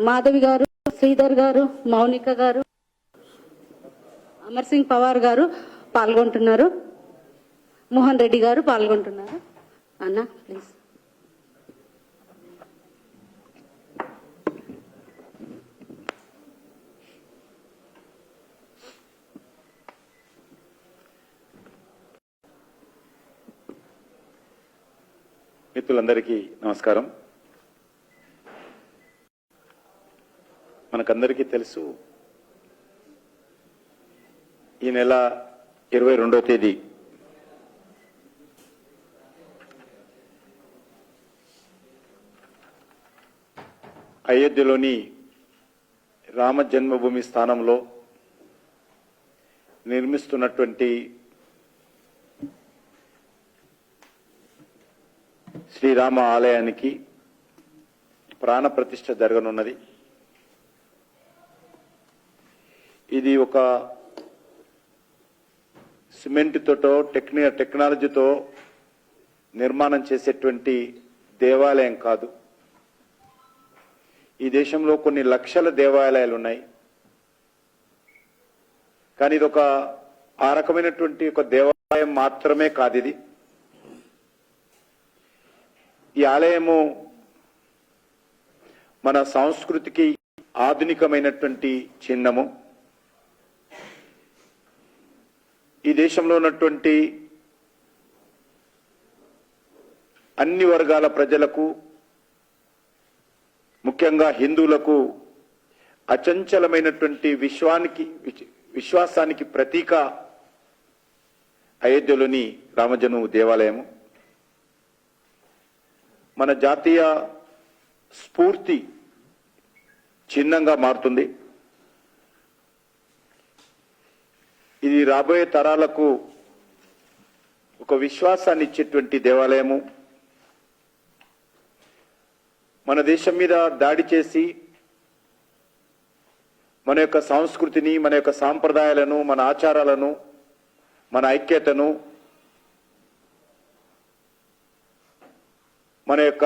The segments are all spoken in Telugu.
మాధవి గారు, శ్రీధర్ గారు, మౌనిక గారు, అమర్ సింగ్ పవార్ గారు పాల్గొంటున్నారు. మోహన్ రెడ్డి గారు పాల్గొంటున్నారు. అన్న ప్లీజ్. మిత్రులందరికీ నమస్కారం. మనకందరికీ తెలుసు, ఈ నెల 22వ తేదీ అయోధ్యలోని రామ జన్మభూమి స్థానంలో నిర్మిస్తున్నటువంటి శ్రీరామ ఆలయానికి ప్రాణ ప్రతిష్ఠ జరగనున్నది. ఇది ఒక సిమెంట్ తోటో టెక్నాలజీతో నిర్మాణం చేసేటువంటి దేవాలయం కాదు. ఈ దేశంలో కొన్ని లక్షల దేవాలయాలు ఉన్నాయి, కానీ ఇది ఆ రకమైనటువంటి ఒక దేవాలయం మాత్రమే కాదు. ఇది ఈ ఆలయము మన సంస్కృతికి ఆధునికమైనటువంటి చిహ్నము. ఈ దేశంలో ఉన్నటువంటి అన్ని వర్గాల ప్రజలకు, ముఖ్యంగా హిందువులకు అచంచలమైనటువంటి విశ్వాసానికి ప్రతీక అయోధ్యలోని రామజన్మ దేవాలయము. మన జాతీయ స్ఫూర్తి చిహ్నంగా మారుతుంది. ఇది రాబోయే తరాలకు ఒక విశ్వాసాన్ని ఇచ్చేటువంటి దేవాలయము. మన దేశం మీద దాడి చేసి మన యొక్క సంస్కృతిని, మన యొక్క సాంప్రదాయాలను, మన ఆచారాలను, మన ఐక్యతను, మన యొక్క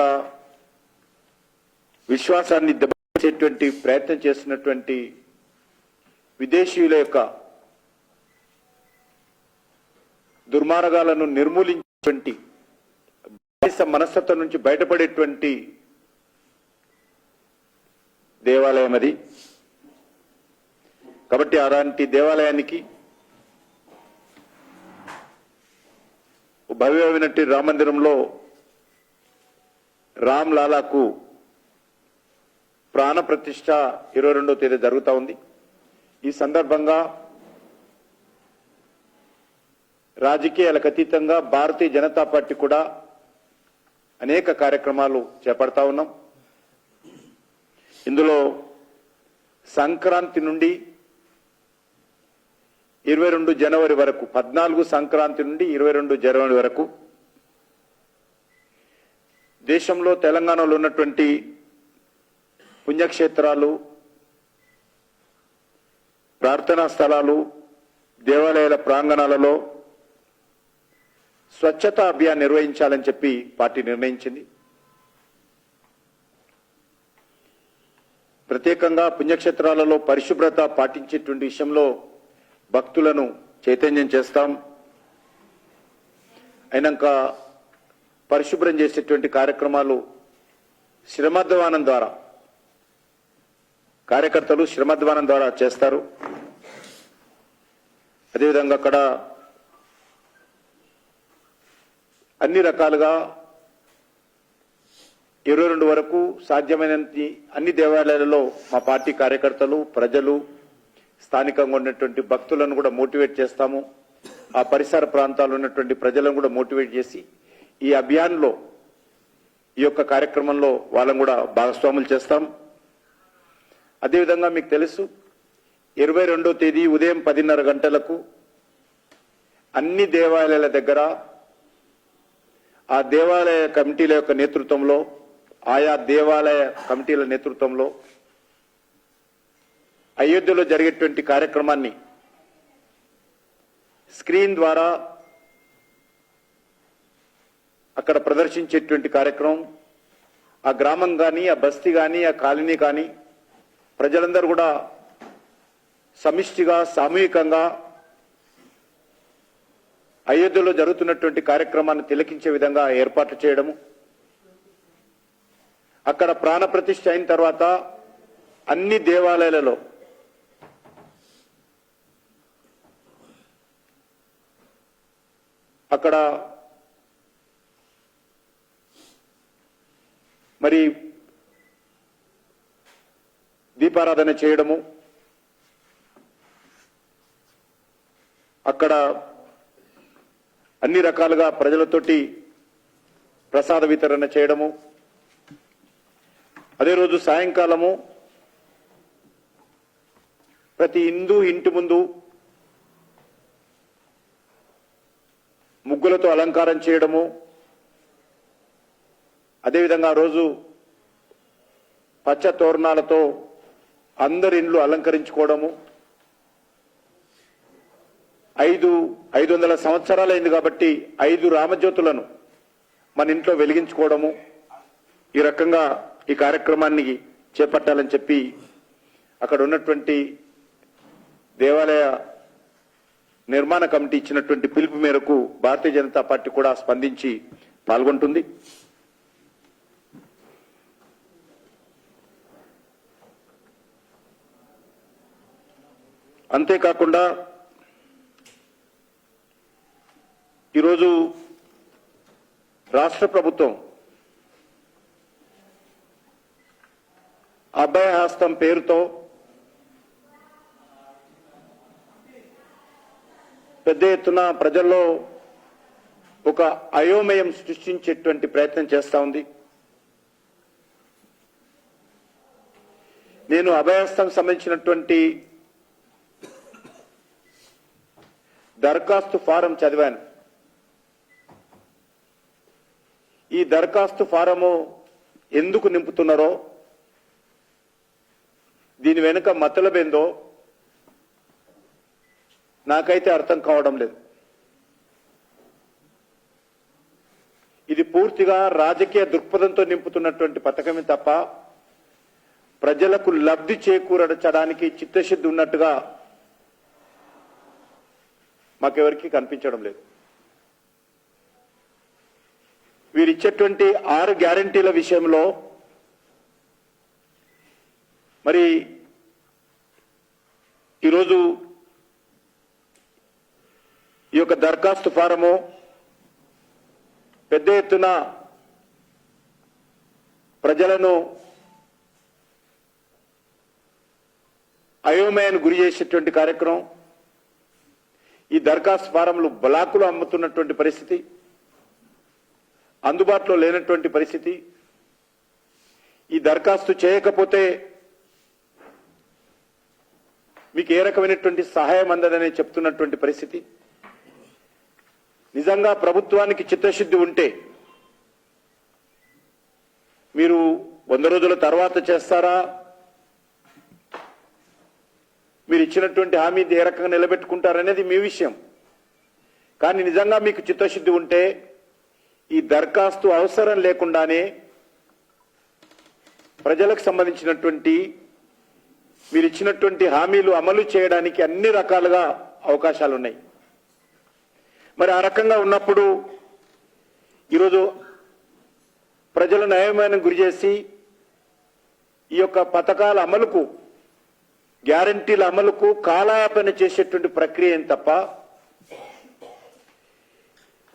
విశ్వాసాన్ని దెబ్బతీసేటువంటి ప్రయత్నం చేస్తున్నటువంటి విదేశీయుల యొక్క దుర్మార్గాలను నిర్మూలించేటువంటి బానిస మనస్తత్వం నుంచి బయటపడేటువంటి దేవాలయం అది. కాబట్టి అలాంటి దేవాలయానికి భవ్యమైనటువంటి రామ మందిరంలో రామ్ లాలాకు ప్రాణ ప్రతిష్ఠ 22వ తేదీ జరుగుతూ ఉంది. ఈ సందర్భంగా రాజకీయాలకు అతీతంగా భారతీయ జనతా పార్టీ కూడా అనేక కార్యక్రమాలు చేపడతా ఉన్నాం. ఇందులో సంక్రాంతి నుండి 22 జనవరి వరకు, 14 సంక్రాంతి నుండి 22 జనవరి వరకు దేశంలో, తెలంగాణలో ఉన్నటువంటి పుణ్యక్షేత్రాలు, ప్రార్థనా స్థలాలు, దేవాలయాల ప్రాంగణాలలో స్వచ్ఛతా అభియాన్ నిర్వహించాలని చెప్పి పార్టీ నిర్ణయించింది. ప్రత్యేకంగా పుణ్యక్షేత్రాలలో పరిశుభ్రత పాటించేటువంటి విషయంలో భక్తులను చైతన్యం చేస్తాం. అయినాక పరిశుభ్రం చేసేటువంటి కార్యక్రమాలు శ్రమధ్వానం ద్వారా, కార్యకర్తలు శ్రమధ్వానం ద్వారా చేస్తారు. అదేవిధంగా అక్కడ అన్ని రకాలుగా 22 వరకు సాధ్యమైనంత అన్ని దేవాలయాలలో మా పార్టీ కార్యకర్తలు, ప్రజలు, స్థానికంగా ఉన్నటువంటి భక్తులను కూడా మోటివేట్ చేస్తాము. ఆ పరిసర ప్రాంతాల్లో ఉన్నటువంటి ప్రజలను కూడా మోటివేట్ చేసి ఈ అభియాన్లో, ఈ యొక్క కార్యక్రమంలో వాళ్ళని కూడా భాగస్వాములు చేస్తాం. అదేవిధంగా మీకు తెలుసు, 22వ తేదీ ఉదయం 10:30 గంటలకు అన్ని దేవాలయాల దగ్గర ఆ దేవాలయ కమిటీల యొక్క నేతృత్వంలో, ఆయా దేవాలయ కమిటీల నేతృత్వంలో అయోధ్యలో జరిగేటువంటి కార్యక్రమాన్ని స్క్రీన్ ద్వారా అక్కడ ప్రదర్శించేటువంటి కార్యక్రమం, ఆ గ్రామం కానీ, ఆ బస్తీ కానీ, ఆ కాలనీ కానీ ప్రజలందరూ కూడా సమిష్టిగా సామూహికంగా అయోధ్యలో జరుగుతున్నటువంటి కార్యక్రమాన్ని తిలకించే విధంగా ఏర్పాట్లు చేయడము, అక్కడ ప్రాణ ప్రతిష్ఠ అయిన తర్వాత అన్ని దేవాలయాలలో అక్కడ మరి దీపారాధన చేయడము, అక్కడ అన్ని రకాలుగా ప్రజలతోటి ప్రసాద వితరణ చేయడము, అదే రోజు సాయంకాలము ప్రతి హిందూ ఇంటి ముందు ముగ్గులతో అలంకారం చేయడము, అదేవిధంగా ఆ రోజు పచ్చ తోరణాలతో అందరి ఇండ్లు అలంకరించుకోవడము, 500 సంవత్సరాలైంది కాబట్టి 5 రామజ్యోతులను మన ఇంట్లో వెలిగించుకోవడము, ఈ రకంగా ఈ కార్యక్రమాన్ని చేపట్టాలని చెప్పి అక్కడ ఉన్నటువంటి దేవాలయ నిర్మాణ కమిటీ ఇచ్చినటువంటి పిలుపు మేరకు భారతీయ జనతా పార్టీ కూడా స్పందించి పాల్గొంటుంది. అంతేకాకుండా ఈరోజు రాష్ట్ర ప్రభుత్వం అభయహస్తం పేరుతో పెద్ద ఎత్తున ప్రజల్లో ఒక అయోమయం సృష్టించేటువంటి ప్రయత్నం చేస్తా ఉంది. నేను అభయహస్తం సంబంధించినటువంటి దరఖాస్తు ఫారం చదివాను. ఈ దరఖాస్తు ఫారము ఎందుకు నింపుతున్నారో, దీని వెనుక మతలబేందో నాకైతే అర్థం కావడం లేదు. ఇది పూర్తిగా రాజకీయ దృక్పథంతో నింపుతున్నటువంటి పథకమే తప్ప ప్రజలకు లబ్ధి చేకూర్చడానికి చిత్తశుద్ధి ఉన్నట్టుగా మాకెవరికి కనిపించడం లేదు. వీరిచ్చేటువంటి 6 గ్యారంటీల విషయంలో మరి ఈరోజు ఈ యొక్క దరఖాస్తు ఫారము పెద్ద ఎత్తున ప్రజలను అయోమయానికి గురి చేసేటువంటి కార్యక్రమం. ఈ దరఖాస్తు ఫారంలు బ్లాకులు అమ్ముతున్నటువంటి పరిస్థితి, అందుబాటులో లేనటువంటి పరిస్థితి, ఈ దరఖాస్తు చేయకపోతే మీకు ఏ రకమైనటువంటి సహాయం అందదని చెప్తున్నటువంటి పరిస్థితి. నిజంగా ప్రభుత్వానికి చిత్తశుద్ధి ఉంటే మీరు 100 రోజుల తర్వాత చేస్తారా, మీరు ఇచ్చినటువంటి హామీ ఏ రకంగా నిలబెట్టుకుంటారనేది మీ విషయం. కానీ నిజంగా మీకు చిత్తశుద్ధి ఉంటే ఈ దరఖాస్తు అవసరం లేకుండానే ప్రజలకు సంబంధించినటువంటి మీరు ఇచ్చినటువంటి హామీలు అమలు చేయడానికి అన్ని రకాలుగా అవకాశాలు ఉన్నాయి. మరి ఆ రకంగా ఉన్నప్పుడు ఈరోజు ప్రజలను అయోమయానికి గురి చేసి ఈ యొక్క పథకాల అమలుకు, గ్యారంటీల అమలుకు కాలయాపన చేసేటువంటి ప్రక్రియ ఏం తప్ప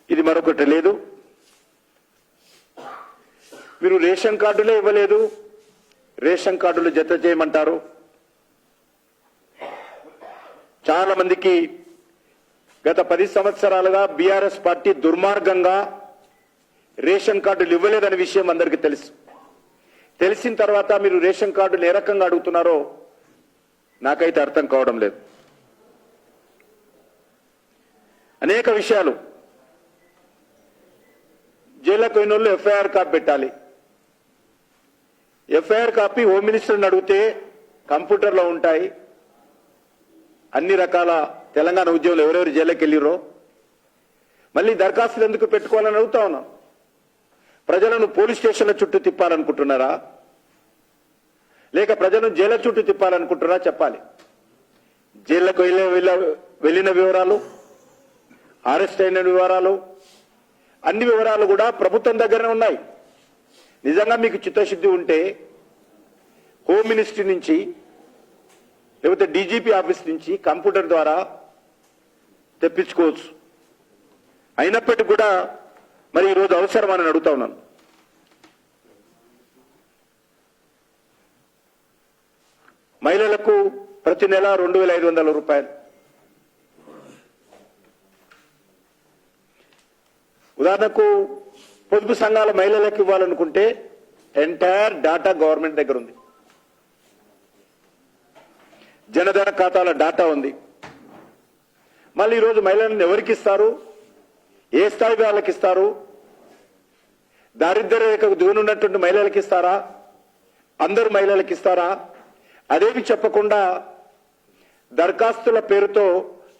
ఇది మరొకటి లేదు. మీరు రేషన్ కార్డులే ఇవ్వలేదు, రేషన్ కార్డులు జత చేయమంటారు. చాలా మందికి గత 10 సంవత్సరాలుగా బీఆర్ఎస్ పార్టీ దుర్మార్గంగా రేషన్ కార్డులు ఇవ్వలేదనే విషయం అందరికీ తెలుసు. తెలిసిన తర్వాత మీరు రేషన్ కార్డులు ఏ రకంగా అడుగుతున్నారో నాకైతే అర్థం కావడం లేదు. అనేక విషయాలు, జైలుకు పోయిన వాళ్ళు ఎఫ్ఐఆర్ కాపీ పెట్టాలి. ఎఫ్ఐఆర్ కాపీ హోమ్ మినిస్టర్ని అడిగితే కంప్యూటర్లో ఉంటాయి. అన్ని రకాల తెలంగాణ ఉద్యోగులు ఎవరెవరు జైలుకి వెళ్ళిరో మళ్ళీ దరఖాస్తులు ఎందుకు పెట్టుకోవాలని అడుగుతా ఉన్నాం. ప్రజలను పోలీస్ స్టేషన్ల చుట్టూ తిప్పాలనుకుంటున్నారా? లేక ప్రజలను జైలు చుట్టూ తిప్పాలనుకుంటున్నారా చెప్పాలి. జైళ్లకు వెళ్ళిన వివరాలు, అరెస్ట్ అయిన వివరాలు, అన్ని వివరాలు కూడా ప్రభుత్వం దగ్గరనే ఉన్నాయి. నిజంగా మీకు చిత్తశుద్ధి ఉంటే హోమ్ మినిస్ట్రీ నుంచి లేకపోతే డీజీపీ ఆఫీస్ నుంచి కంప్యూటర్ ద్వారా తెప్పించుకోవచ్చు. అయినప్పటికీ కూడా మరి ఈరోజు అవసరమని అడుగుతా ఉన్నాను. మహిళలకు ప్రతి నెల 2,500 రూపాయలు. ఉదాహరణకు పొదుపు సంఘాల మహిళలకు ఇవ్వాలనుకుంటే ఎంటైర్ డాటా గవర్నమెంట్ దగ్గర ఉంది. జనధన ఖాతాల డాటా ఉంది. మళ్ళీ ఈరోజు మహిళలను ఎవరికి ఇస్తారు, ఏ స్థాయి వాళ్ళకి ఇస్తారు, దారిద్ర్య రేఖకు దిగునున్నటువంటి మహిళలకు ఇస్తారా, అందరు మహిళలకు ఇస్తారా, అదేమి చెప్పకుండా దరఖాస్తుల పేరుతో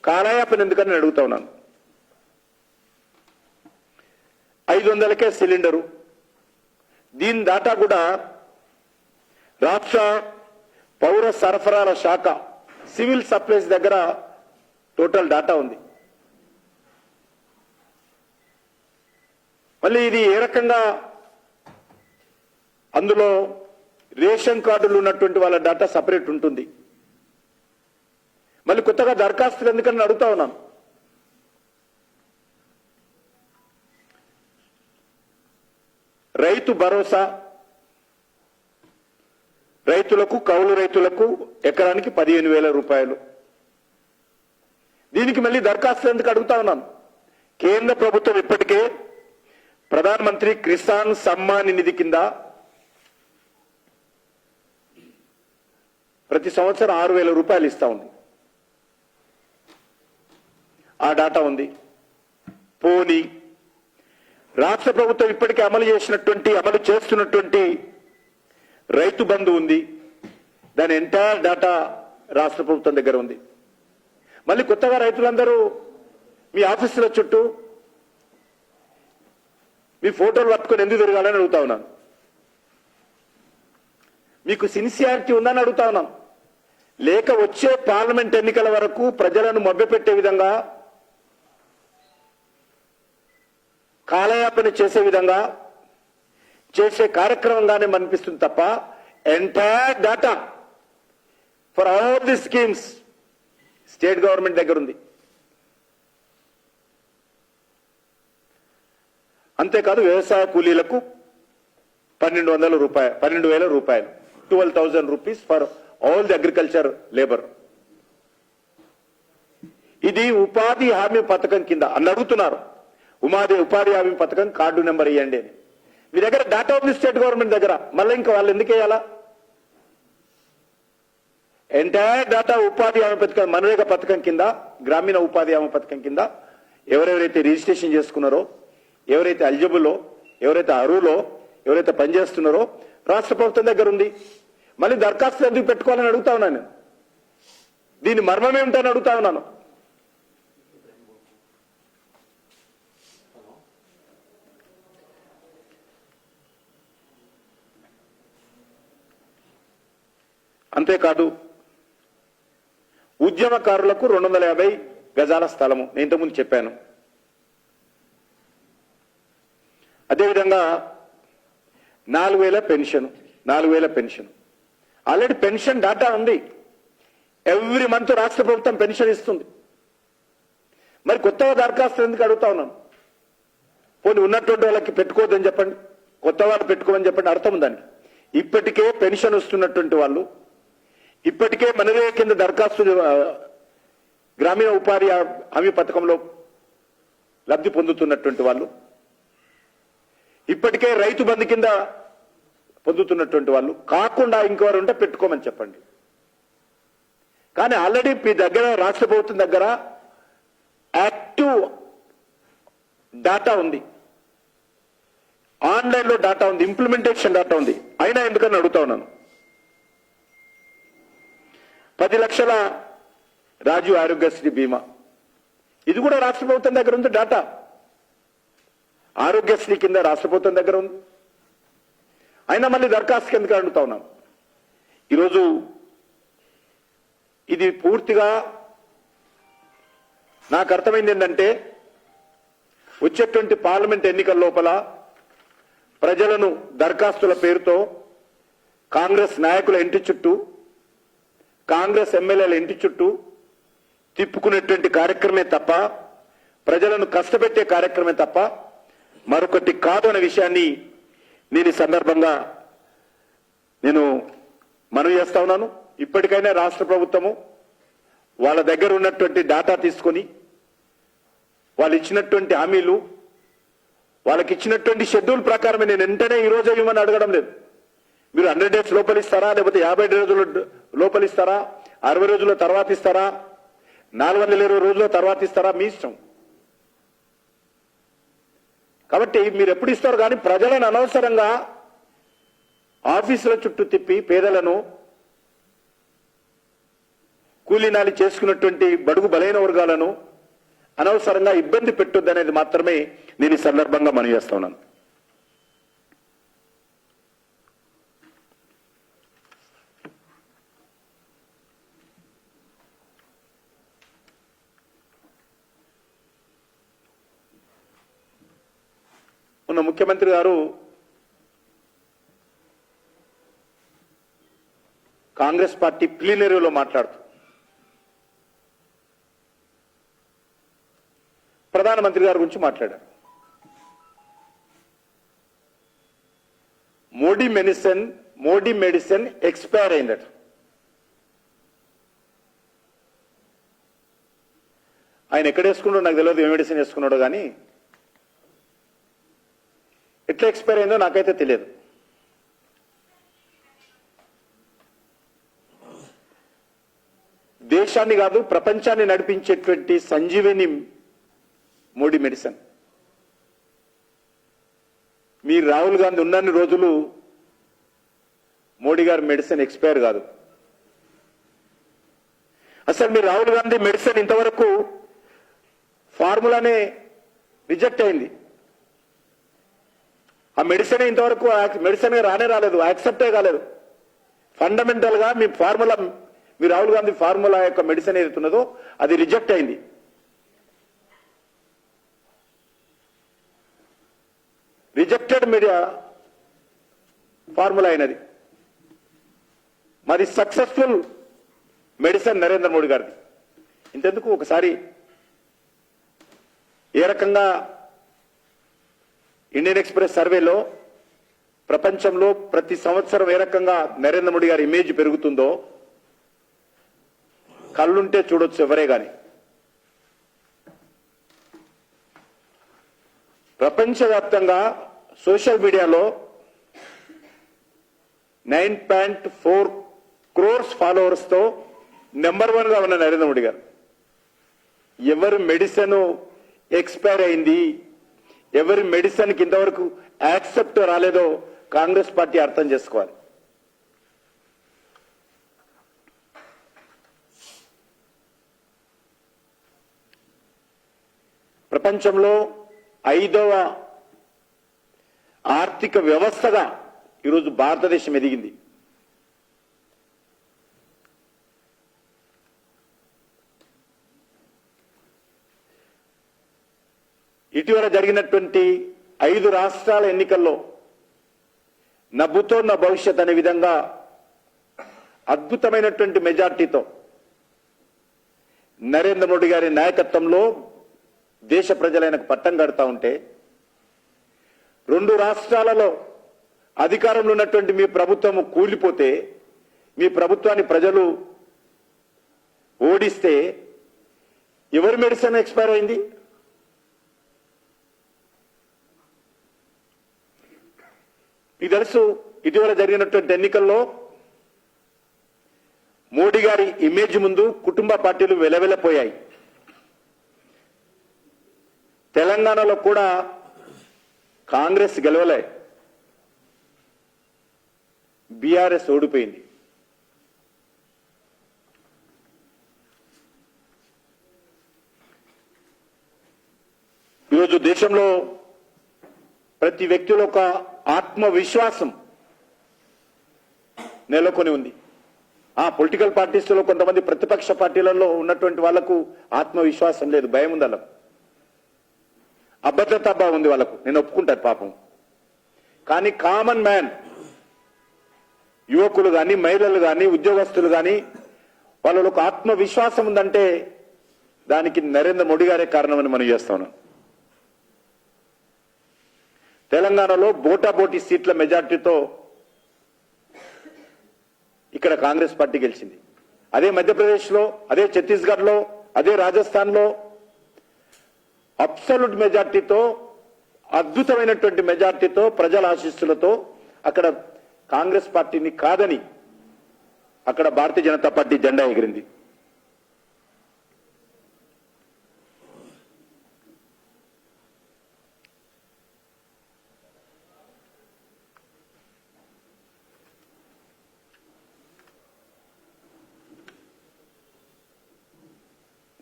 కాలయాపన ఎందుకని అడుగుతా ఉన్నాను. 500కే సిలిండరు. దీని డాటా కూడా రాష్ట్ర పౌర సరఫరాల శాఖ సివిల్ సప్లైస్ దగ్గర టోటల్ డాటా ఉంది. మళ్ళీ ఇది ఏ రకంగా అందులో రేషన్ కార్డులు ఉన్నటువంటి వాళ్ళ డాటా సపరేట్ ఉంటుంది. మళ్ళీ కొత్తగా దరఖాస్తులు ఎందుకని అడుగుతా ఉన్నాను. రైతు భరోసా రైతులకు, కౌలు రైతులకు ఎకరానికి 15,000 రూపాయలు. దీనికి మళ్ళీ దరఖాస్తులు ఎందుకు అడుగుతా ఉన్నాను. కేంద్ర ప్రభుత్వం ఇప్పటికే ప్రధానమంత్రి కిసాన్ సమ్మాన్ నిధి కింద ప్రతి సంవత్సరం 6,000 రూపాయలు ఇస్తా ఉంది. ఆ డాటా ఉంది. పోనీ రాష్ట్ర ప్రభుత్వం ఇప్పటికే అమలు చేస్తున్నటువంటి రైతు బంధు ఉంది. దాని ఎంటైర్ డాటా రాష్ట్ర ప్రభుత్వం దగ్గర ఉంది. మళ్ళీ కొత్తగా రైతులందరూ మీ ఆఫీసుల చుట్టూ మీ ఫోటోలు పట్టుకొని ఎందుకు తిరగాలని అడుగుతా ఉన్నాను. మీకు సిన్సియారిటీ ఉందని అడుగుతా ఉన్నాను. లేక వచ్చే పార్లమెంట్ ఎన్నికల వరకు ప్రజలను మభ్యపెట్టే విధంగా, కాలయాపన చేసే విధంగా చేసే కార్యక్రమంగానే అనిపిస్తుంది తప్ప entire data for all the schemes state government దగ్గర ఉంది. అంతేకాదు వ్యవసాయ కూలీలకు 12,000 రూపాయలు 12,000 rupees for all the agriculture labour. ఇది ఉపాధి హామీ పథకం కింద అని అడుగుతున్నారు. ఉపాధి హామీ పథకం కార్డు నెంబర్ ఇవ్వండి అని. మీ దగ్గర డాటా ఉంది స్టేట్ గవర్నమెంట్ దగ్గర. మళ్ళీ ఇంకా వాళ్ళు ఎందుకు వేయాలా? ఎంటైర్ డాటా ఉపాధి హామీ పథకం, మనరేగా పథకం కింద, గ్రామీణ ఉపాధి హామీ పథకం కింద ఎవరెవరైతే రిజిస్ట్రేషన్ చేసుకున్నారో, ఎవరైతే ఎలిజిబుల్లో, ఎవరైతే అర్హులో, ఎవరైతే పనిచేస్తున్నారో రాష్ట్ర ప్రభుత్వం దగ్గర ఉంది. మళ్ళీ దరఖాస్తు ఎందుకు పెట్టుకోవాలని అడుగుతా ఉన్నాను. దీని మర్మం ఏమిటని అడుగుతా ఉన్నాను. అంతేకాదు ఉద్యమకారులకు 250 గజాల స్థలము నేను ఇంతకుముందు చెప్పాను. అదేవిధంగా 4,000 పెన్షన్ ఆల్రెడీ పెన్షన్ డాటా ఉంది. ఎవ్రీ మంత్ రాష్ట్ర ప్రభుత్వం పెన్షన్ ఇస్తుంది. మరి కొత్తగా దరఖాస్తు ఎందుకు అడుగుతా ఉన్నాను. పోనీ ఉన్నటువంటి వాళ్ళకి పెట్టుకోవద్దని చెప్పండి, కొత్త వాళ్ళు పెట్టుకోమని చెప్పండి, అర్థం దానికి. ఇప్పటికే పెన్షన్ వస్తున్నటువంటి వాళ్ళు, ఇప్పటికే మనరేగా కింద దరఖాస్తు గ్రామీణ ఉపాధి హామీ పథకంలో లబ్ధి పొందుతున్నటువంటి వాళ్ళు, ఇప్పటికే రైతు బంధు కింద పొందుతున్నటువంటి వాళ్ళు కాకుండా ఇంకెవరు ఉంటే పెట్టుకోమని చెప్పండి. కానీ ఆల్రెడీ మీ దగ్గర రాష్ట్ర ప్రభుత్వం దగ్గర యాక్టివ్ డాటా ఉంది, ఆన్లైన్లో డాటా ఉంది, ఇంప్లిమెంటేషన్ డాటా ఉంది. అయినా ఎందుకని అడుగుతా ఉన్నాను. 10 లక్షల రాజీవ్ ఆరోగ్యశ్రీ బీమా, ఇది కూడా రాష్ట్ర ప్రభుత్వం దగ్గర ఉంది డాటా. ఆరోగ్యశ్రీ కింద రాష్ట్ర ప్రభుత్వం దగ్గర ఉంది. అయినా మళ్ళీ దరఖాస్తు ఎందుకు అడుగుతా ఉన్నాను. ఈరోజు ఇది పూర్తిగా నాకు అర్థమైంది ఏంటంటే వచ్చేటువంటి పార్లమెంట్ ఎన్నికల లోపల ప్రజలను దరఖాస్తుల పేరుతో కాంగ్రెస్ నాయకుల ఇంటి చుట్టూ కాంగ్రెస్ ఎమ్మెల్యేల ఇంటి చుట్టూ తిప్పుకునేటువంటి కార్యక్రమే తప్ప ప్రజలను కష్టపెట్టే కార్యక్రమే తప్ప మరొకటి కాదు అనే విషయాన్ని నేను ఈ సందర్భంగా మనవి చేస్తా ఉన్నాను. ఇప్పటికైనా రాష్ట్ర ప్రభుత్వము వాళ్ళ దగ్గర ఉన్నటువంటి డాటా తీసుకొని వాళ్ళు ఇచ్చినటువంటి హామీలు వాళ్ళకి ఇచ్చినటువంటి షెడ్యూల్ ప్రకారమే నేను వెంటనే ఈ రోజే ఇవ్వమని అడగడం లేదు. మీరు 100 days లోపలిస్తారా, లేకపోతే 50 రోజుల లోపలిస్తారా, 60 రోజుల తర్వాత ఇస్తారా, 420 రోజుల తర్వాత ఇస్తారా, మీ ఇష్టం. కాబట్టి మీరు ఎప్పుడు ఇస్తారు కానీ ప్రజలను అనవసరంగా ఆఫీసుల చుట్టూ తిప్పి పేదలను కూలీనాలి చేసుకున్నటువంటి బడుగు బలైన వర్గాలను అనవసరంగా ఇబ్బంది పెట్టొద్దనేది మాత్రమే నేను ఈ సందర్భంగా మనవి చేస్తా ఉన్నాను. ఉన్న ముఖ్యమంత్రి గారు కాంగ్రెస్ పార్టీ ప్లీనరీలో మాట్లాడుతూ ప్రధానమంత్రి గారి గురించి మాట్లాడారు. మోడీ మెడిసిన్ ఎక్స్పైర్ అయిందట. ఆయన ఎక్కడ వేసుకున్నాడో నాకు తెలియదు, ఏ మెడిసిన్ వేసుకున్నాడో కానీ ఎట్లా ఎక్స్పైర్ అయిందో నాకైతే తెలియదు. దేశాన్ని కాదు ప్రపంచాన్ని నడిపించేటువంటి సంజీవిని మోడీ మెడిసిన్. మీరు రాహుల్ గాంధీ ఉన్నన్ని రోజులు మోడీ గారి మెడిసిన్ ఎక్స్పైర్ కాదు. అసలు మీరు రాహుల్ గాంధీ మెడిసిన్ ఇంతవరకు ఫార్ములానే రిజెక్ట్ అయింది. ఆ మెడిసిన్ ఇంతవరకు మెడిసిన్ రానే రాలేదు, యాక్సెప్టే కాలేదు. ఫండమెంటల్ గా మీ ఫార్ములా, మీ రాహుల్ గాంధీ ఫార్ములా యొక్క మెడిసిన్ ఏదైతున్నదో అది రిజెక్ట్ అయింది. రిజెక్టెడ్ మీడియా ఫార్ములా అయినది. మరి సక్సెస్ఫుల్ మెడిసిన్ నరేంద్ర మోడీ గారిది. ఇంతెందుకు ఒకసారి ఏ రకంగా ఇండియన్ ఎక్స్ప్రెస్ సర్వేలో ప్రపంచంలో ప్రతి సంవత్సరం ఏ రకంగా నరేంద్ర మోడీ గారి ఇమేజ్ పెరుగుతుందో కళ్ళుంటే చూడొచ్చు ఎవరే గాని. ప్రపంచవ్యాప్తంగా సోషల్ మీడియాలో 9.4 crores ఫాలోవర్స్ తో నెంబర్ 1 గా ఉన్న నరేంద్ర మోడీ గారు. ఎవరి మెడిసిన్ ఎక్స్పైర్ అయింది, ఎవరి మెడిసిన్ కి ఇంతవరకు యాక్సెప్ట్ రాలేదో కాంగ్రెస్ పార్టీ అర్థం చేసుకోవాలి. ప్రపంచంలో 5వ ఆర్థిక వ్యవస్థగా ఈరోజు భారతదేశం ఎదిగింది. ఇటీవల జరిగినటువంటి 5 రాష్ట్రాల ఎన్నికల్లో నవ్వుతో నా భవిష్యత్ అనే విధంగా అద్భుతమైనటువంటి మెజార్టీతో నరేంద్ర మోడీ గారి నాయకత్వంలో దేశ ప్రజలైనకు పట్టం కడతా ఉంటే 2 రాష్ట్రాలలో అధికారంలో ఉన్నటువంటి మీ ప్రభుత్వం కూలిపోతే, మీ ప్రభుత్వాన్ని ప్రజలు ఓడిస్తే ఎవరి మెడిసిన్ ఎక్స్పైర్ అయింది? మీకు తెలుసు, ఇటీవల జరిగినటువంటి ఎన్నికల్లో మోడీ గారి ఇమేజ్ ముందు కుటుంబ పార్టీలు వెలవెలపోయాయి. తెలంగాణలో కూడా కాంగ్రెస్ గెలవలే, బీఆర్ఎస్ ఓడిపోయింది. ఈరోజు దేశంలో ప్రతి వ్యక్తిలో ఒక ఆత్మవిశ్వాసం నెలకొని ఉంది. పొలిటికల్ పార్టీస్ లో కొంతమంది ప్రతిపక్ష పార్టీలలో ఉన్నటువంటి వాళ్లకు ఆత్మవిశ్వాసం లేదు, భయం ఉంది వాళ్ళకు, అభద్రతా భావం ఉంది వాళ్ళకు, నేను ఒప్పుకుంటాను పాపం. కానీ కామన్ మ్యాన్, యువకులు కానీ, మహిళలు కానీ, ఉద్యోగస్తులు కానీ వాళ్ళలో ఒక ఆత్మవిశ్వాసం ఉందంటే దానికి నరేంద్ర మోడీ గారే కారణమని మనం చేస్తా ఉన్నాం. తెలంగాణలో బోటాబోటీ సీట్ల మెజార్టీతో ఇక్కడ కాంగ్రెస్ పార్టీ గెలిచింది. అదే మధ్యప్రదేశ్లో, అదే ఛత్తీస్గఢ్లో, అదే రాజస్థాన్లో అబ్సల్యూట్ మెజార్టీతో, అద్భుతమైనటువంటి మెజార్టీతో, ప్రజల ఆశీస్సులతో అక్కడ కాంగ్రెస్ పార్టీని కాదని అక్కడ భారతీయ జనతా పార్టీ జెండా ఎగిరింది.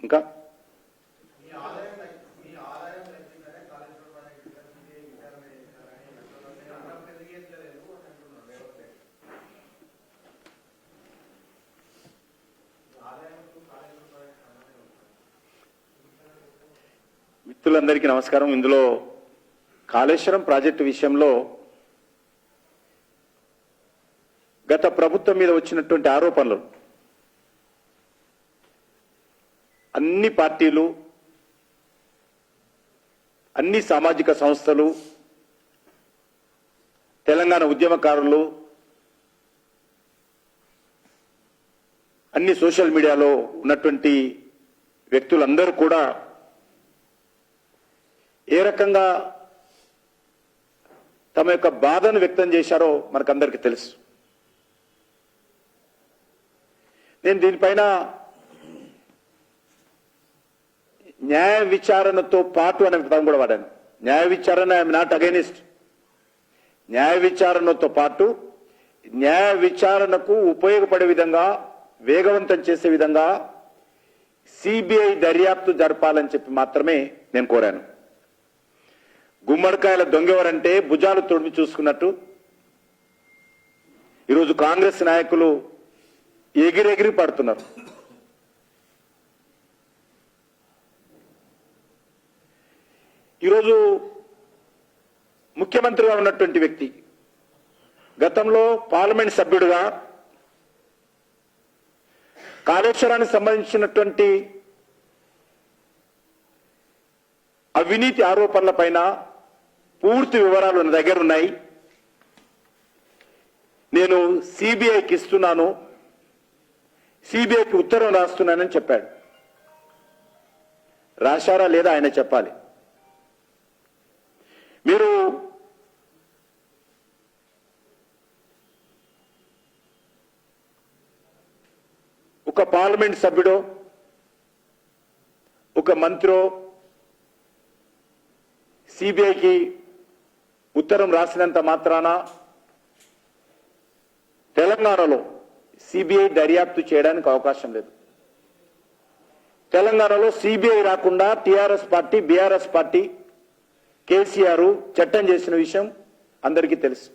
ఇంకా మిత్రులందరికీ నమస్కారం. ఇందులో కాళేశ్వరం ప్రాజెక్టు విషయంలో గత ప్రభుత్వం మీద వచ్చినటువంటి ఆరోపణలు అన్ని పార్టీలు, అన్ని సామాజిక సంస్థలు, తెలంగాణ ఉద్యమకారులు, అన్ని సోషల్ మీడియాలో ఉన్నటువంటి వ్యక్తులందరూ కూడా ఏ రకంగా తమ యొక్క బాధను వ్యక్తం చేశారో మనకందరికీ తెలుసు. నేను దీనిపైన న్యాయ విచారణతో పాటు అనే పదం కూడా వాడాను. న్యాయ విచారణ ఐఎమ్ నాట్ అగైనిస్ట్. న్యాయ విచారణతో పాటు న్యాయ విచారణకు ఉపయోగపడే విధంగా, వేగవంతం చేసే విధంగా సిబిఐ దర్యాప్తు జరపాలని చెప్పి మాత్రమే నేను కోరాను. గుమ్మడికాయల దొంగెవరంటే భుజాలు తొడిమి చూసుకున్నట్టు ఈరోజు కాంగ్రెస్ నాయకులు ఎగిరెగిరి పడుతున్నారు. ఈరోజు ముఖ్యమంత్రిగా ఉన్నటువంటి వ్యక్తి గతంలో పార్లమెంట్ సభ్యుడిగా కాళేశ్వరానికి సంబంధించినటువంటి అవినీతి ఆరోపణల పైన పూర్తి వివరాలు నా దగ్గర ఉన్నాయి. నేను సిబిఐకి ఇస్తున్నాను, సిబిఐకి ఉత్తరం రాస్తున్నానని చెప్పాడు. రాశారా లేదా ఆయన చెప్పాలి. మీరు ఒక పార్లమెంట్ సభ్యుడో, ఒక మంత్రో సిబిఐకి ఉత్తరం రాసినంత మాత్రాన తెలంగాణలో సిబిఐ దర్యాప్తు చేయడానికి అవకాశం లేదు. తెలంగాణలో సిబిఐ రాకుండా TRS party, BRS party, KCR చట్టం చేసిన విషయం అందరికీ తెలుసు.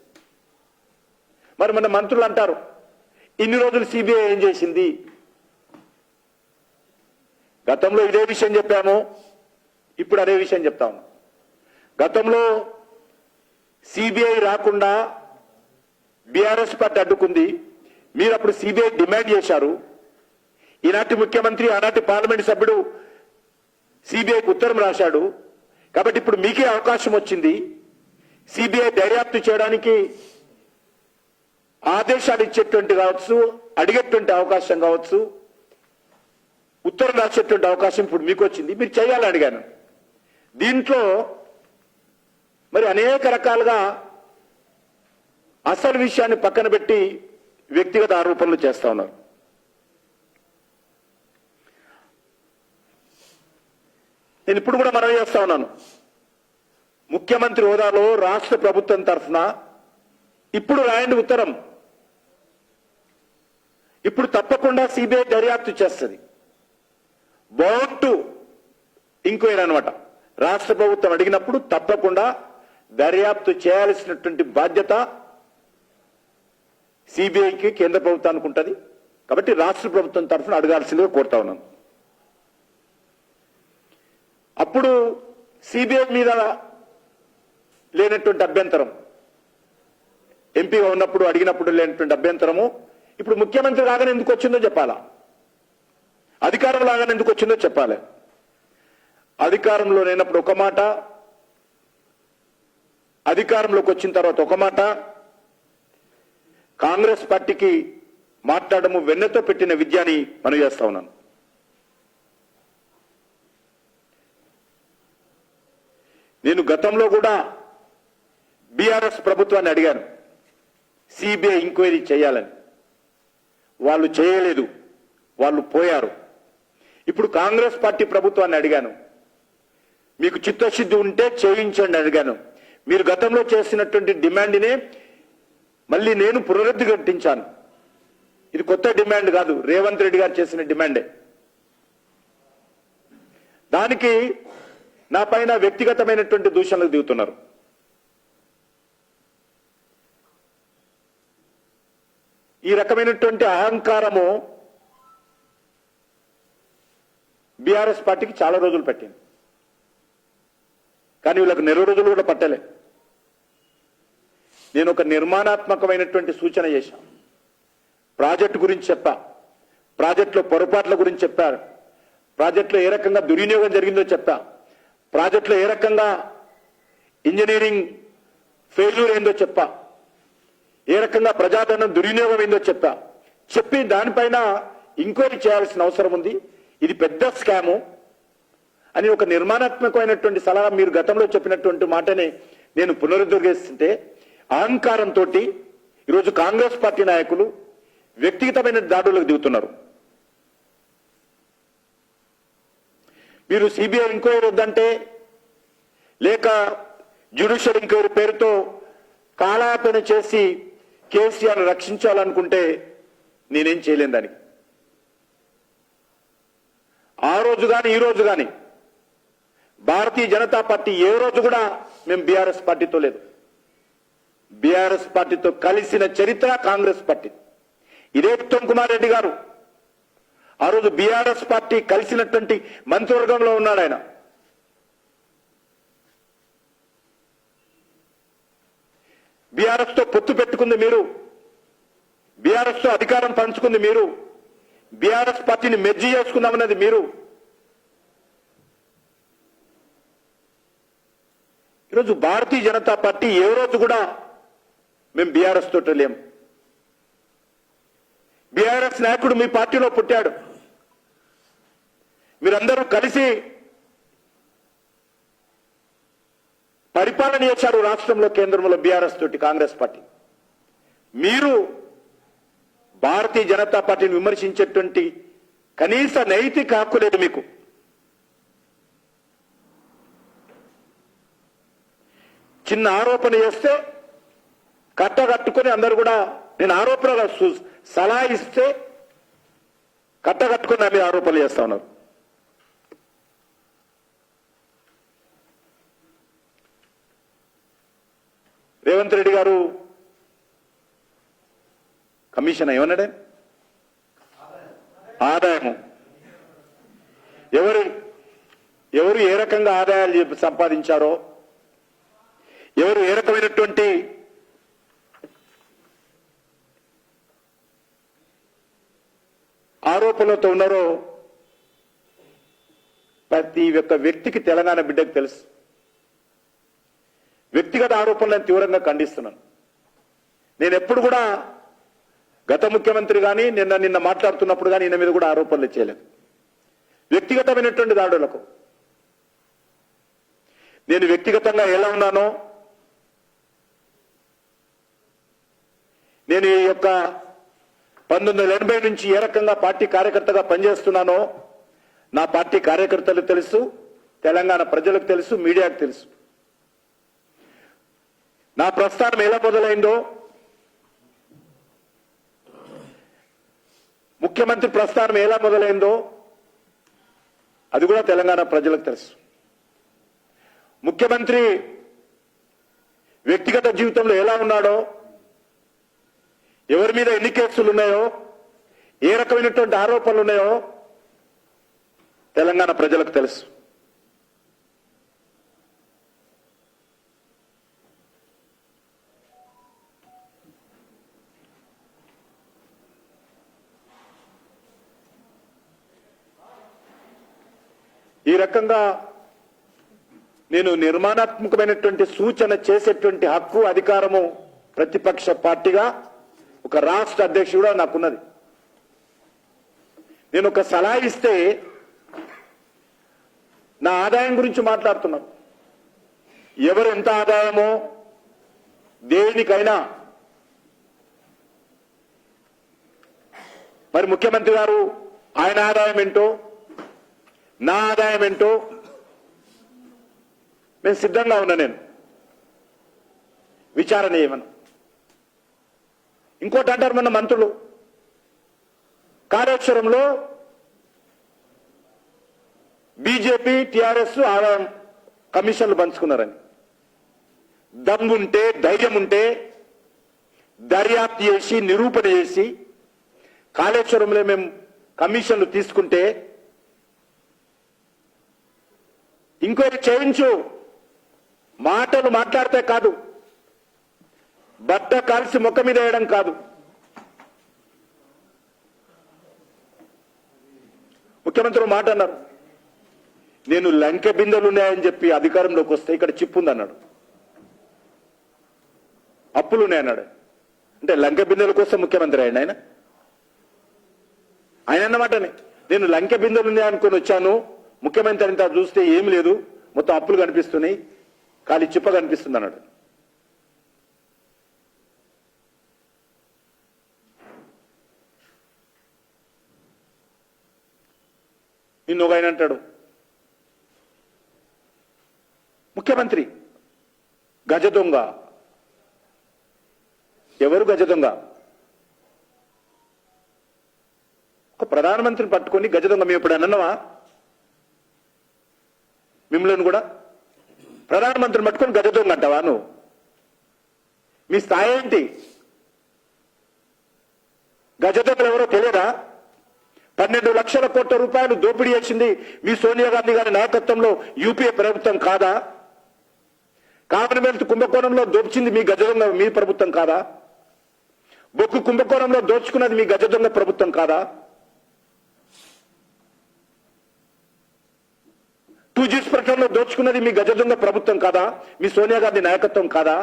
మరి మన మంత్రులు అంటారు, ఇన్ని రోజులు సిబిఐ ఏం చేసింది? గతంలో ఇదే విషయం చెప్పాము, ఇప్పుడు అదే విషయం చెప్తా ఉన్నాం. గతంలో సిబిఐ రాకుండా బీఆర్ఎస్ పార్టీ అడ్డుకుంది. మీరు అప్పుడు సిబిఐ డిమాండ్ చేశారు. ఈనాటి ముఖ్యమంత్రి, ఆనాటి పార్లమెంట్ సభ్యుడు సిబిఐకి ఉత్తరం రాశాడు. కాబట్టి ఇప్పుడు మీకే అవకాశం వచ్చింది. సిబిఐ దర్యాప్తు చేయడానికి ఆదేశాలు ఇచ్చేటువంటి కావచ్చు, అడిగేటువంటి అవకాశం కావచ్చు, ఉత్తరం రాసేటువంటి అవకాశం ఇప్పుడు మీకు వచ్చింది. మీరు చేయాలని అడిగాను. దీంట్లో మరి అనేక రకాలుగా అసలు విషయాన్ని పక్కన పెట్టి వ్యక్తిగత ఆరోపణలు చేస్తా ఉన్నారు. నేను ఇప్పుడు కూడా మనవి చేస్తా ఉన్నాను, ముఖ్యమంత్రి హోదాలో రాష్ట్ర ప్రభుత్వం తరఫున ఇప్పుడు రాయండి ఉత్తరం. ఇప్పుడు తప్పకుండా సిబిఐ దర్యాప్తు చేస్తుంది. బౌండ్ టు ఇంక్వైరీ అనమాట. రాష్ట్ర ప్రభుత్వం అడిగినప్పుడు తప్పకుండా దర్యాప్తు చేయాల్సినటువంటి బాధ్యత సిబిఐకి, కేంద్ర ప్రభుత్వానికి ఉంటుంది. కాబట్టి రాష్ట్ర ప్రభుత్వం తరఫున అడగాల్సిందిగా కోరుతా ఉన్నాను. అప్పుడు సిబిఐ మీద లేనటువంటి అభ్యంతరం, ఎంపీగా ఉన్నప్పుడు అడిగినప్పుడు లేనటువంటి అభ్యంతరము ఇప్పుడు ముఖ్యమంత్రి రాగానే ఎందుకు వచ్చిందో చెప్పాలా, అధికారం లాగానే ఎందుకు వచ్చిందో చెప్పాలి. అధికారంలో లేనప్పుడు ఒక మాట, అధికారంలోకి వచ్చిన తర్వాత ఒక మాట, కాంగ్రెస్ పార్టీకి మాట్లాడము వెన్నెతో పెట్టిన విద్య అని మనం చేస్తా ఉన్నాను. నేను గతంలో కూడా బీఆర్ఎస్ ప్రభుత్వాన్ని అడిగాను సిబిఐ ఎంక్వైరీ చేయాలని. వాళ్ళు చేయలేదు, వాళ్ళు పోయారు. ఇప్పుడు కాంగ్రెస్ పార్టీ ప్రభుత్వాన్ని అడిగాను, మీకు చిత్తశుద్ధి ఉంటే చేయించండి అడిగాను. మీరు గతంలో చేసినటువంటి డిమాండ్నే మళ్ళీ నేను పునరుద్ధరించాను. ఇది కొత్త డిమాండ్ కాదు, రేవంత్ రెడ్డి గారు చేసిన డిమాండే. దానికి నా పైన వ్యక్తిగతమైనటువంటి దూషణలకు దిగుతున్నారు. ఈ రకమైనటువంటి అహంకారము బీఆర్ఎస్ పార్టీకి చాలా రోజులు పట్టింది, కానీ వీళ్ళకి నెల రోజులు కూడా పట్టలే. నేను ఒక నిర్మాణాత్మకమైనటువంటి సూచన చేశాను. ప్రాజెక్టు గురించి చెప్పా, ప్రాజెక్టులో పొరపాట్ల గురించి చెప్పారు, ప్రాజెక్టులో ఏ రకంగా దుర్వినియోగం జరిగిందో చెప్పా, ప్రాజెక్టులో ఏ రకంగా ఇంజనీరింగ్ ఫెయిల్యూర్ అయిందో చెప్పా, ఏ రకంగా ప్రజాధనం దుర్వినియోగం అయిందో చెప్పి దానిపైన ఎంక్వైరీ చేయాల్సిన అవసరం ఉంది, ఇది పెద్ద స్కాము అని ఒక నిర్మాణాత్మకమైనటువంటి సలహా మీరు గతంలో చెప్పినటువంటి మాటనే నేను పునరుద్ధరిస్తుంటే అహంకారంతో ఈరోజు కాంగ్రెస్ పార్టీ నాయకులు వ్యక్తిగతమైన దాడులకు దిగుతున్నారు. మీరు సిబిఐ ఎంక్వైరీ వద్దంటే, లేక జ్యుడిషియల్ ఎంక్వైరీ పేరుతో కాలాపన చేసి కేసీఆర్ రక్షించాలనుకుంటే నేనేం చేయలేను దానికి. ఆ రోజు కానీ ఈ రోజు కానీ భారతీయ జనతా పార్టీ ఏ రోజు కూడా మేము బీఆర్ఎస్ పార్టీతో లేదు. బీఆర్ఎస్ పార్టీతో కలిసిన చరిత్ర కాంగ్రెస్ పార్టీ. ఇదే ఉత్తమ్ కుమార్ రెడ్డి గారు ఆ రోజు బీఆర్ఎస్ పార్టీ కలిసినటువంటి మంత్రివర్గంలో ఉన్నాడు. ఆయన బీఆర్ఎస్ తో పొత్తు పెట్టుకుంది మీరు, బీఆర్ఎస్ తో అధికారం పంచుకుంది మీరు, బీఆర్ఎస్ పార్టీని మెర్జీ చేసుకుందామన్నది మీరు. ఈరోజు భారతీయ జనతా పార్టీ ఏ రోజు కూడా మేము బీఆర్ఎస్ తోట లేము. బీఆర్ఎస్ నాయకుడు మీ పార్టీలో పుట్టాడు, మీరందరూ కలిసి పరిపాలన చేశారు రాష్ట్రంలో, కేంద్రంలో బీఆర్ఎస్ తోటి కాంగ్రెస్ పార్టీ. మీరు భారతీయ జనతా పార్టీని విమర్శించేటువంటి కనీస నైతిక హక్కు లేదు మీకు. చిన్న ఆరోపణ చేస్తే కట్టగట్టుకుని అందరూ కూడా, నేను ఆరోపణ సలహా ఇస్తే కట్టగట్టుకుని నా మీద ఆరోపణలు చేస్తా ఉన్నారు. రేవంత్ రెడ్డి గారు కమిషన్ ఏమన్నాడే, ఆదాయము ఎవరు ఏ రకంగా ఆదాయాలు సంపాదించారో, ఎవరు ఏ రకమైనటువంటి ఆరోపణలతో ఉన్నారో ప్రతి ఒక్క వ్యక్తికి, తెలంగాణ బిడ్డకు తెలుసు. వ్యక్తిగత ఆరోపణలను తీవ్రంగా ఖండిస్తున్నాను. నేను ఎప్పుడు కూడా గత ముఖ్యమంత్రి కానీ నిన్న మాట్లాడుతున్నప్పుడు కానీ ఈయన మీద కూడా ఆరోపణలు చేయలేదు. వ్యక్తిగతమైనటువంటి దాడులకు నేను వ్యక్తిగతంగా ఎలా ఉన్నానో, నేను ఈ యొక్క 1980 నుంచి ఏ రకంగా పార్టీ కార్యకర్తగా పనిచేస్తున్నానో నా పార్టీ కార్యకర్తలకు తెలుసు, తెలంగాణ ప్రజలకు తెలుసు, మీడియాకు తెలుసు. నా ప్రస్థానం ఎలా మొదలైందో, ముఖ్యమంత్రి ప్రస్థానం ఎలా మొదలైందో అది కూడా తెలంగాణ ప్రజలకు తెలుసు. ముఖ్యమంత్రి వ్యక్తిగత జీవితంలో ఎలా ఉన్నాడో, ఎవరి మీద ఎన్ని కేసులు ఉన్నాయో, ఏ రకమైనటువంటి ఆరోపణలు ఉన్నాయో తెలంగాణ ప్రజలకు తెలుసు. ఈ రకంగా నేను నిర్మాణాత్మకమైనటువంటి సూచన చేసేటువంటి హక్కు అధికారము ప్రతిపక్ష పార్టీగా ఒక రాష్ట్ర అధ్యక్షుడుగా నాకున్నది. నేను ఒక సలహా ఇస్తే నా ఆదాయం గురించి మాట్లాడుతున్నాను. ఎవరు ఎంత ఆదాయమో దేనికైనా మరి ముఖ్యమంత్రి గారు ఆయన ఆదాయం ఏంటో నా ఆదాయం ఏంటో నేను సిద్ధంగా ఉన్నా. నేను విచారణ చేయమను. ఇంకోటి అంటారు మన మంత్రులు, కాళేశ్వరంలో బీజేపీ టీఆర్ఎస్ ఆదాయం కమిషన్లు పంచుకున్నారని. దమ్ముంటే ధైర్యం ఉంటే దర్యాప్తు చేసి నిరూపణ చేసి కాళేశ్వరంలో మేము కమిషన్లు తీసుకుంటే ఇంకోటి చేయించు. మాటలు మాట్లాడితే కాదు, బట్ట కాల్సి ముఖం మీద వేయడం కాదు. ముఖ్యమంత్రి మాట అన్నారు, నేను లంకె బిందెలు ఉన్నాయని చెప్పి అధికారంలోకి వస్తే ఇక్కడ చిప్పు ఉందన్నాడు, అప్పులు ఉన్నాయన్నాడు. అంటే లంకె బిందెలకు వస్తే ముఖ్యమంత్రి అయ్యండి ఆయన. ఆయన అన్నమాటని నేను లంకె బిందెలు ఉన్నాయి అనుకుని వచ్చాను, ముఖ్యమంత్రి అంతా చూస్తే ఏం లేదు, మొత్తం అప్పులు కనిపిస్తున్నాయి, ఖాళీ చిప్ప కనిపిస్తుంది అన్నాడు. నిన్న ఒక ఆయన అంటాడు, ముఖ్యమంత్రి గజ దొంగ. ఎవరు గజ దొంగ? ఒక ప్రధానమంత్రిని పట్టుకొని గజ దొంగ మేము ఇప్పుడు అన్నవా? మిమ్మల్ని కూడా ప్రధానమంత్రిని పట్టుకొని గజ దొంగ అంటావా నువ్వు? మీ స్థాయి ఏంటి? గజ దొంగలు ఎవరో తెలియదా? 12 లక్షల కోట్ల రూపాయలు దోపిడీ చేసింది మీ సోనియా గాంధీ గారి నాయకత్వంలో యూపీఏ ప్రభుత్వం కాదా? కామన్వెల్త్ కుంభకోణంలో దోచింది మీ గజ దొంగ మీ ప్రభుత్వం కాదా? బొక్కు కుంభకోణంలో దోచుకున్నది మీ గజ దొంగ ప్రభుత్వం కాదా? 2G ప్రకటనలో దోచుకున్నది మీ గజ దొంగ ప్రభుత్వం కాదా? మీ సోనియా గాంధీ నాయకత్వం కాదా?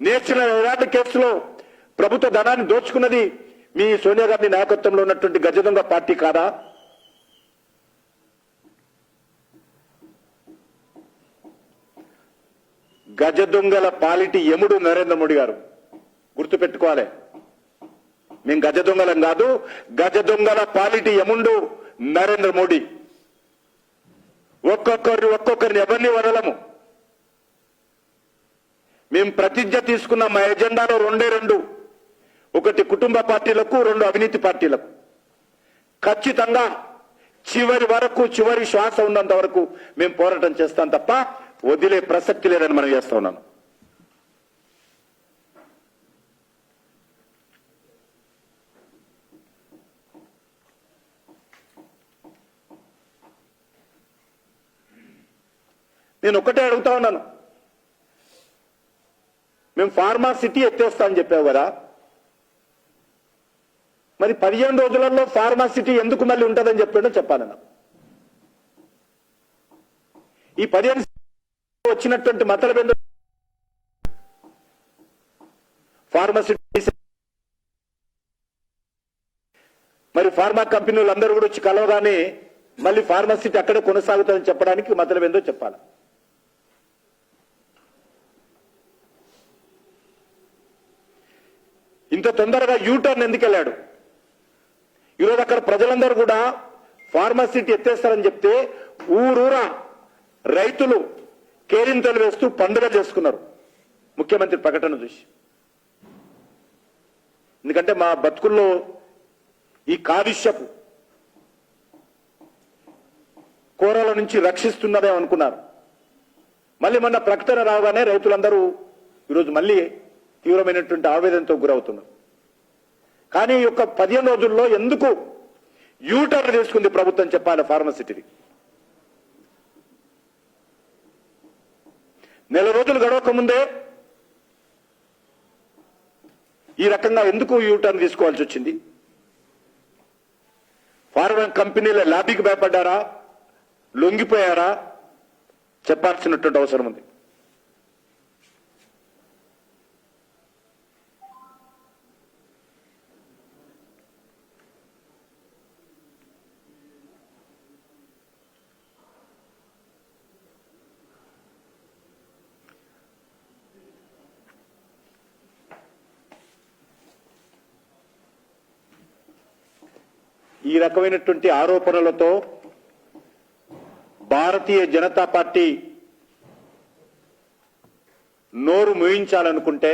నేషనల్ హెరాల్డ్ కేసులో ప్రభుత్వ ధనాన్ని దోచుకున్నది మీ సోనియా గాంధీ నాయకత్వంలో ఉన్నటువంటి గజ దొంగ పార్టీ కాదా? గజ దొంగల పాలిటి యముడు నరేంద్ర మోడీ గారు, గుర్తుపెట్టుకోవాలి. మేము గజ దొంగలం కాదు, గజ దొంగల పాలిటి యముండు నరేంద్ర మోడీ. ఒక్కొక్కరిని ఎవరిని వదలము. మేము ప్రతిజ్ఞ తీసుకున్న మా ఎజెండాలో 2 ఒకటి కుటుంబ పార్టీలకు, 2 అవినీతి పార్టీలకు. ఖచ్చితంగా చివరి వరకు, చివరి శ్వాస ఉన్నంత వరకు మేము పోరాటం చేస్తాం తప్ప వదిలే ప్రసక్తి లేదని మనం చేస్తా ఉన్నాను. నేను ఒకటే అడుగుతా ఉన్నాను, మేము ఫార్మా సిటీ ఎత్తేస్తా అని చెప్పావు కదా, మరి 15 రోజులలో ఫార్మా సిటీ ఎందుకు మళ్ళీ ఉంటుందని చెప్పాడో చెప్పాలన్నా. ఈ 15 వచ్చినటువంటి మతలబెందు ఫార్మా సిటీ, మరి ఫార్మా కంపెనీలు అందరూ కూడా వచ్చి కలవగానే మళ్ళీ ఫార్మా సిటీ అక్కడే కొనసాగుతుందని చెప్పడానికి మతలబెందో చెప్పాలి. ఇంత తొందరగా యూటర్న్ ఎందుకు వెళ్ళాడు? ఈరోజు అక్కడ ప్రజలందరూ కూడా ఫార్మసిటీ ఎత్తేస్తారని చెప్తే ఊరూరా రైతులు కేరింతలు వేస్తూ పండుగ చేసుకున్నారు ముఖ్యమంత్రి ప్రకటన చూసి. ఎందుకంటే మా బతుకుల్లో ఈ కాలుష్యపు కోరల నుంచి రక్షిస్తున్నదే అనుకున్నారు. మళ్ళీ మొన్న ప్రకటన రాగానే రైతులందరూ ఈరోజు మళ్ళీ తీవ్రమైనటువంటి ఆవేదనతో గురవుతున్నారు. కానీ ఈ యొక్క 15 రోజుల్లో ఎందుకు యూటర్న్ తీసుకుంది ప్రభుత్వం చెప్పాలి ఫార్మసిటీని. నెల రోజులు గడవక ముందే ఈ రకంగా ఎందుకు యూటర్న్ తీసుకోవాల్సి వచ్చింది? ఫార్మా కంపెనీల లాబీకి భయపడ్డారా, లొంగిపోయారా చెప్పాల్సినటువంటి అవసరం ఉంది. ఈ రకమైనటువంటి ఆరోపణలతో భారతీయ జనతా పార్టీ నోరు మూయించాలనుకుంటే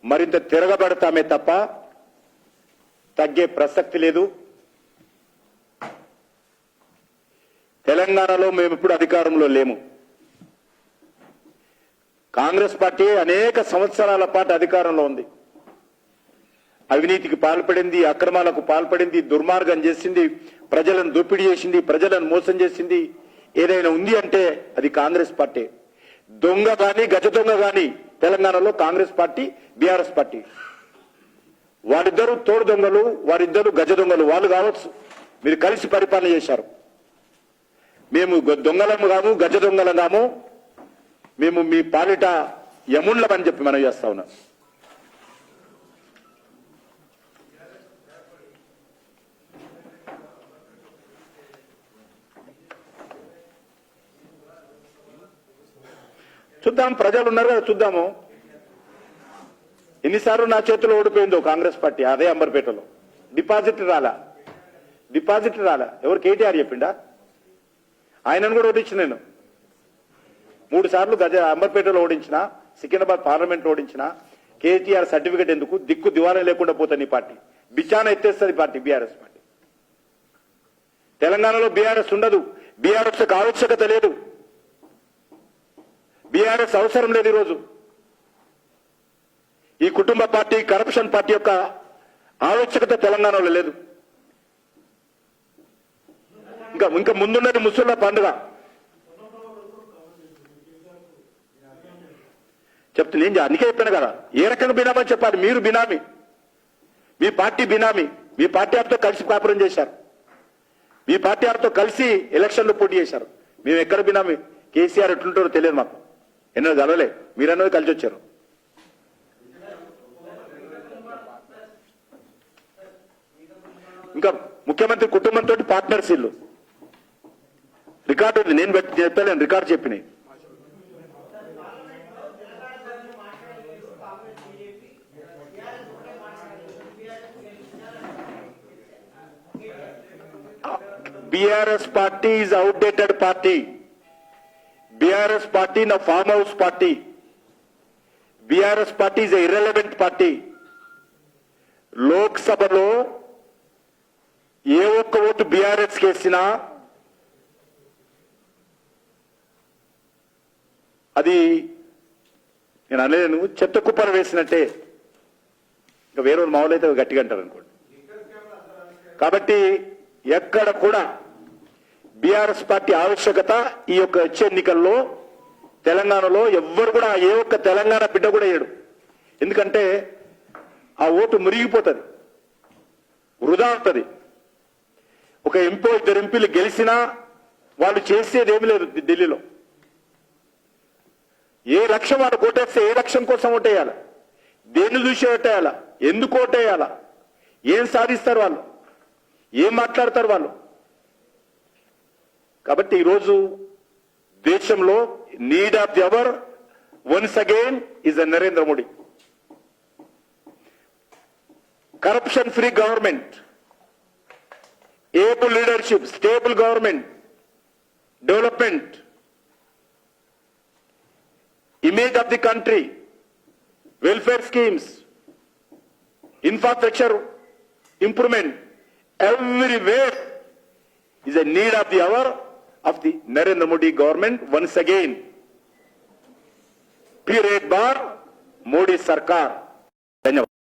మరింత తిరగబడతామే తప్ప తగ్గే ప్రసక్తి లేదు. తెలంగాణలో మేము ఇప్పుడు అధికారంలో లేము. కాంగ్రెస్ పార్టీ అనేక సంవత్సరాల పాటు అధికారంలో ఉంది. అవినీతికి పాల్పడింది, అక్రమాలకు పాల్పడింది, దుర్మార్గం చేసింది, ప్రజలను దోపిడీ చేసింది, ప్రజలను మోసం చేసింది. ఏదైనా ఉంది అంటే అది కాంగ్రెస్ పార్టీ. దొంగ గాని గజ దొంగ గాని తెలంగాణలో కాంగ్రెస్ పార్టీ, బీఆర్ఎస్ పార్టీ. వారిద్దరూ తోడు దొంగలు, వారిద్దరూ గజ దొంగలు. వాళ్ళు కావచ్చు, మీరు కలిసి పరిపాలన చేశారు. మేము దొంగలము కాము, గజ దొంగలం కాము, మేము మీ పాలిట యముళ్ళమని చెప్పి మనం చేస్తా ఉన్నాం. చూద్దాం, ప్రజలు ఉన్నారు కదా, చూద్దాము. ఎన్నిసార్లు నా చేతిలో ఓడిపోయిందో కాంగ్రెస్ పార్టీ, అదే అంబర్పేటలో. డిపాజిట్ రాలా. ఎవరు? కేటీఆర్ చెప్పిండా? ఆయనను కూడా ఓడించిన నేను 3 సార్లు అంబర్పేటలో ఓడించిన, సికింద్రాబాద్ పార్లమెంట్ ఓడించిన. కేటీఆర్ సర్టిఫికెట్ ఎందుకు? దిక్కు దివారం లేకుండా పోతుంది ఈ పార్టీ. బిచాన ఎత్తేస్తుంది పార్టీ, బీఆర్ఎస్ పార్టీ. తెలంగాణలో బీఆర్ఎస్ ఉండదు. బీఆర్ఎస్ ఆవశ్యకత లేదు. బీఆర్ఎస్ అవసరం లేదు. ఈరోజు ఈ కుటుంబ పార్టీ, కరప్షన్ పార్టీ యొక్క ఆవశ్యకత తెలంగాణలో లేదు. ఇంకా ముందున్నది ముసళ్ళ పండుగ. చెప్తుంది ఏం అందుకే చెప్పాను కదా, ఏ రకంగా బినామని చెప్పాలి. మీరు బినామీ, మీ పార్టీ బినామీ. మీ పార్టీ వారితో కలిసి కాపురం చేశారు, మీ పార్టీ వారితో కలిసి ఎలక్షన్లో పోటీ చేశారు. మేము ఎక్కడ బినామీ? కేసీఆర్ ఎట్లుంటారో తెలియదు మాకు. ఎన్నో కలవలే, మీరన్నది కలిసి వచ్చారు. ఇంకా ముఖ్యమంత్రి కుటుంబంతో పార్ట్నర్స్ ఇల్లు రికార్డు ఉంది. నేను చెప్పలేను, రికార్డు చెప్పినాయి. BRS party is outdated party. BRS party నా farm house party. BRS party is irrelevant party. లోక్సభలో ఏ ఒక్క ఓటు బీఆర్ఎస్ కేసినా అది నేను అనలేను, చెత్త కుప్పలు వేసినట్టే. ఇంకా వేరే మామూలు అయితే గట్టిగా అంటారు అనుకోండి. కాబట్టి ఎక్కడ కూడా బీఆర్ఎస్ పార్టీ ఆవశ్యకత ఈ యొక్క వచ్చే ఎన్నికల్లో తెలంగాణలో ఎవ్వరు కూడా, ఏ ఒక్క తెలంగాణ బిడ్డ కూడా వేయడు. ఎందుకంటే ఆ ఓటు మురిగిపోతుంది, వృధా అవుతుంది. ఒక ఎంపీ, 2 ఎంపీలు గెలిచినా వాళ్ళు చేసేది ఏమి లేదు. ఢిల్లీలో ఏ లక్ష్యం వాళ్ళు ఓటేస్తే ఏ లక్ష్యం కోసం ఓటేయాలి, దేన్ని చూసి ఓటేయాలా, ఎందుకు ఓటేయాలా, ఏం సాధిస్తారు వాళ్ళు, ఏం మాట్లాడతారు వాళ్ళు. కాబట్టి ఈరోజు దేశంలో need of the hour once again is a Narendra Modi. Corruption free government, able leadership, stable government, development, image of the country, welfare schemes, infrastructure improvement, everywhere is a need of the hour of the Narendra Modi government once again. Period bar Modi సర్కార్. ధన్యవాదాలు.